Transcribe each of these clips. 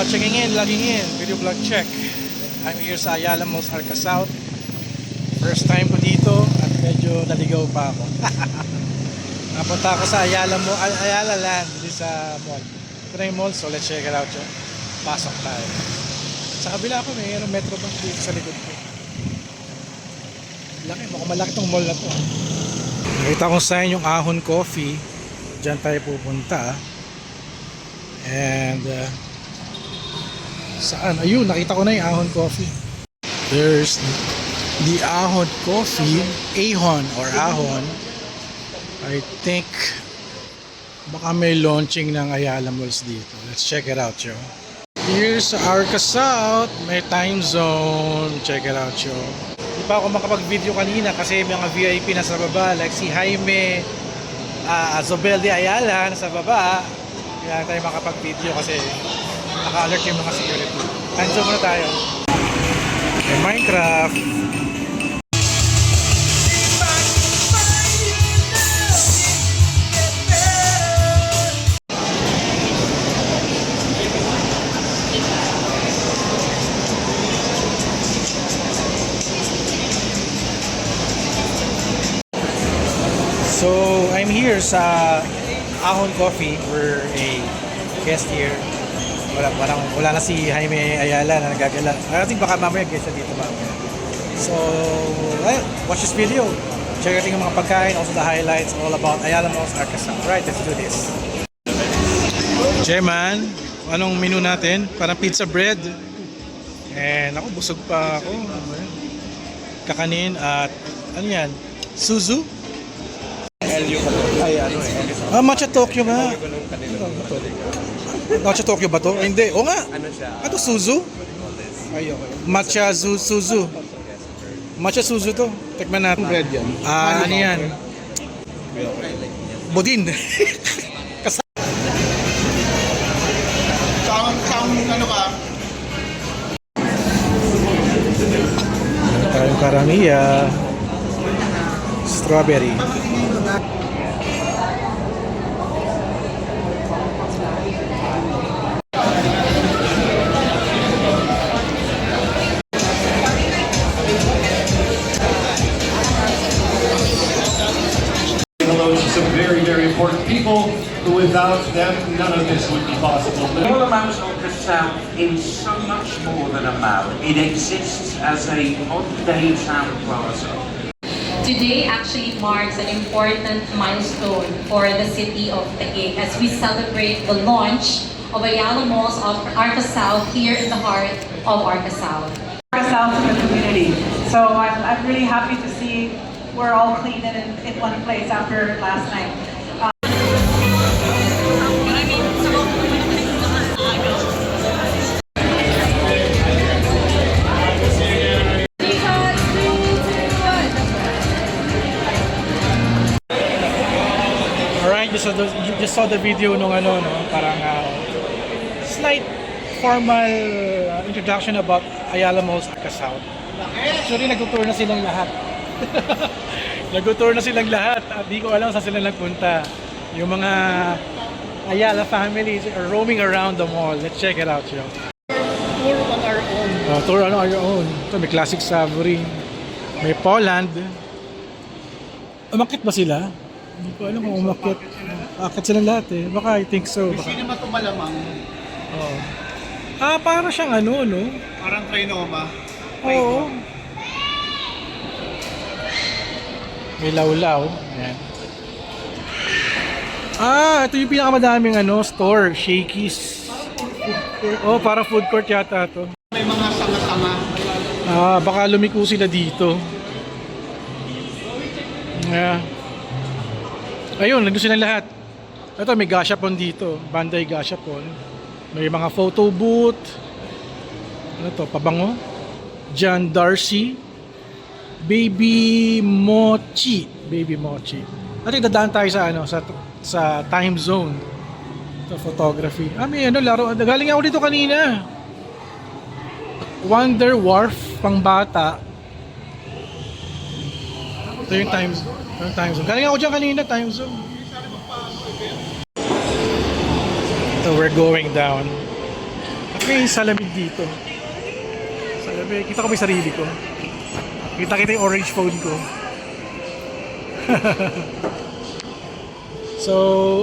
checking in, logging in, video vlog check. I'm here sa Ayala Malls, Arca South. First time ko dito at medyo naligaw pa ako. Napunta ako sa Ayala Land, dito sa mall. Ito na yung mall, so let's check it out yun. Pasok tayo. Sa kabila ko, may Metro Bank dito sa likod ko. Laki, mukhang malaki tong mall na to. Nakita ko sa inyo yung Ahon Coffee. Diyan tayo pupunta. And saan? Ayun, nakita ko na yung Ahon Coffee. There's the Ahon Coffee, Ahon or Ahon. I think baka may launching ng Ayala Malls dito. Let's check it out, yo. Here's Arca South, may time zone. Check it out, yo. Di pa ako makapag-video kanina kasi may mga VIP nasa baba, like si Jaime Zobel de Ayala nasa baba. Kaya tayo makapag-video kasi naka-alert yung mga security. Time zone muna tayo. May Minecraft. So, I'm here sa Ahon Coffee. We're a guest here. Wala na si Jaime Ayala na nagagala. I think baka mamaya guest na dito mamaya. So, watch this video. Check natin yung mga pagkain, also the highlights, all about Ayala Malls, Arca South. Right, let's do this. Cheman, anong menu natin? Parang pizza bread. And ako, busog pa ako. Kakanin at ano yan? Suzu? Ay, ano eh. Matcha Tokyo nga. Matcha Tokyo ba to? Ay, hindi. O nga. Ano siya? Ito, Suzu? Ay, okay. Matcha Suzu. Matcha Suzu to. Tikman natin. Bread yan. Ano yan? Bodin. Saan ano ka? Tayong karamiya. Strawberry. Some very, very important people who without them, none of this would be possible. Ayala Malls Arca South is so much more than a mall. It exists as a modern-day town plaza. Today actually marks an important milestone for the city of Taguig as we celebrate the launch of Ayala Malls Arca South here in the heart of Arca South. Arca South to the community. So I'm really happy to see we're all clean and in one place after last night. Alright, you just saw the video nung ano, no? Parang slight formal introduction about Ayala Malls Arca South. Actually, nag-tour na silang lahat. Nag-tour na silang lahat at di ko alam saan sila nagpunta. Yung mga Ayala families are roaming around the mall. Let's check it out, yo. Tour on our own. Tour on our own. Ito, may Classic Savory. May Poland. Umakit ba sila? Hindi ko alam kung umakit. Akit sila lahat eh. Baka I think so. May cinema to malamang. Oo. Para siyang ano, no? Parang Trinoma. Oo. May lawlaw. Ayan. Ito yung pinakamadaming store, Shakey's. Para food court yata to. May mga sanga-sanga. Baka lumiko sila dito. Yeah. Ayun, nandun silang lahat. Ito, may gashapon dito. Bandai gashapon. May mga photo booth. Ano to? Pabango. John Darcy. Baby Mochi. At dadaan tayo sa time zone. Ito, photography. May laro. Galing ako dito kanina. Wonder Wharf, pang bata. Ito yung time zone. Galing ako dyan kanina, time zone. So we're going down. May salamid dito. Salamid. Kita ko may sarili ko. Kita yung orange phone ko. So,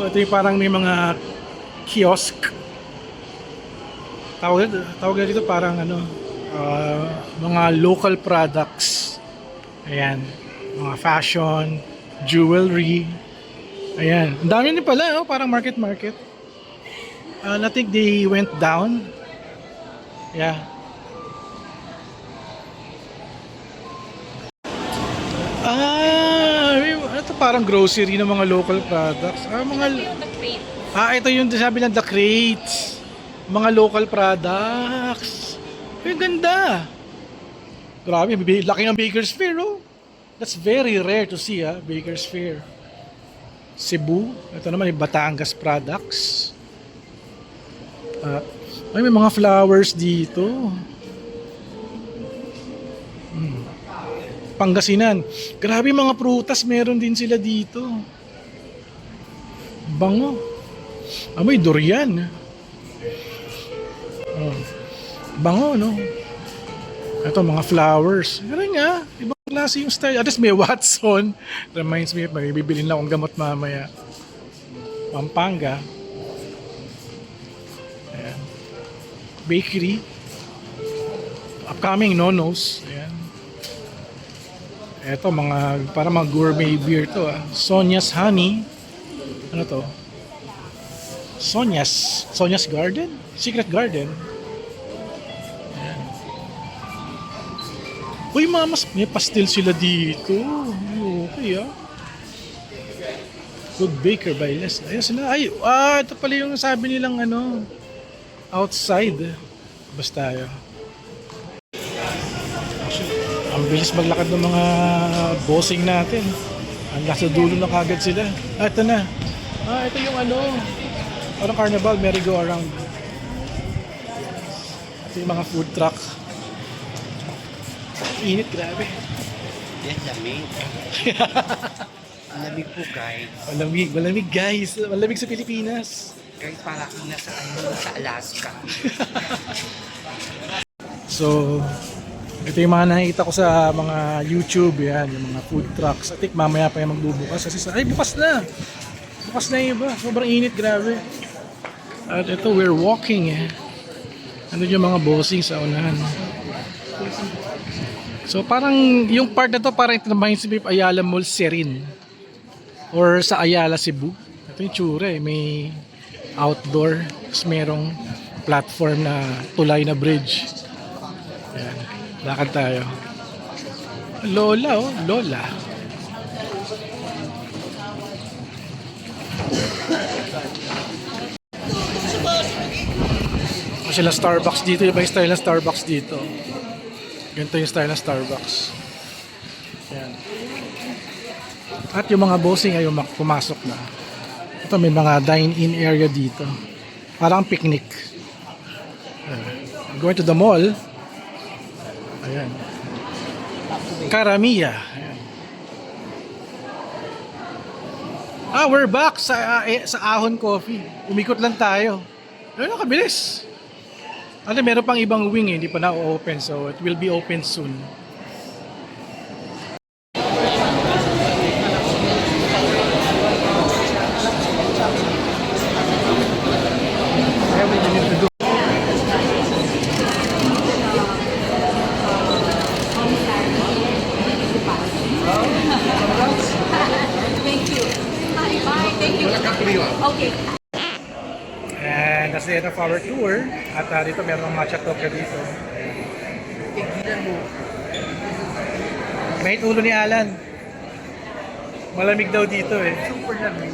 ito yung parang may mga kiosk. Tawag dito parang ano, mga local products. Ayan, mga fashion, jewelry. Ayan, ang dami din pala, oh, parang market. I think they went down. Yeah. Ano to, parang grocery ng mga local products. Ito yung sabi ng The Crates. Mga local products. Ganda. Grabe, laki ng Baker's Fair, oh. That's very rare to see, Baker's Fair. Cebu. Ito naman yung Batangas products. May mga flowers dito. Pangasinan. Grabe, mga prutas meron din sila dito. Bango. May durian. Bango, no? Ito, mga flowers. Ano nga, ibang klase yung style. At least may Watson. Reminds me, may bibilin lang akong gamot mamaya. Pampanga. Ayan. Bakery. Upcoming Nonos. Ayan. Ito, para mga gourmet beer to, Sonia's Honey. Ano to? Sonia's Garden? Secret Garden. Ayan. Uy, may pastel sila dito. Okay, Good Baker by Les. Ayun sila. Ito pala yung sabi nilang outside. Basta yun. Ang bilis maglakad ng mga bossing natin. Ang nasa dulo na kagad sila. Ito na. Ito yung parang carnival, merry-go-around. Ito yung mga food truck. Init, grabe. Yes, lamig. Malamig po, guys. Malamig guys. Malamig sa Pilipinas. Guys, para kang nasa Alaska. So, ito yung mga nakikita ko sa mga YouTube, yan, yung mga food trucks. I think mamaya pa yung magbubukas. Kasi bukas na. Bukas na yung iba. Sobrang init, grabe. At ito, we're walking, Ano yung mga bossing sa unahan. So, parang, yung part na to, parang ito naman yung Ayala Mall Serin. Or sa Ayala, Cebu. Ito yung tsura, May outdoor. Tapos merong platform na tulay na bridge. Ayan. Lakad tayo. Lola, Lola. Sila Starbucks dito. Iba yung style ng Starbucks dito. Ganito yung style ng Starbucks. Ayan. At yung mga bossing ay pumasok na. Ito, may mga dine-in area dito. Parang picnic. Going to the mall. Ayan. Karamiya. Ayan. We're back sa Ahon Coffee. Umikot lang tayo. Ayun, kabilis. Meron pang ibang wing, hindi pa na-open. So, it will be open soon. Everything you need to do. Okay. And that's the end of our tour. At dito meron ng matcha toka dito. May ulo ni Alan. Malamig daw dito Super lamig.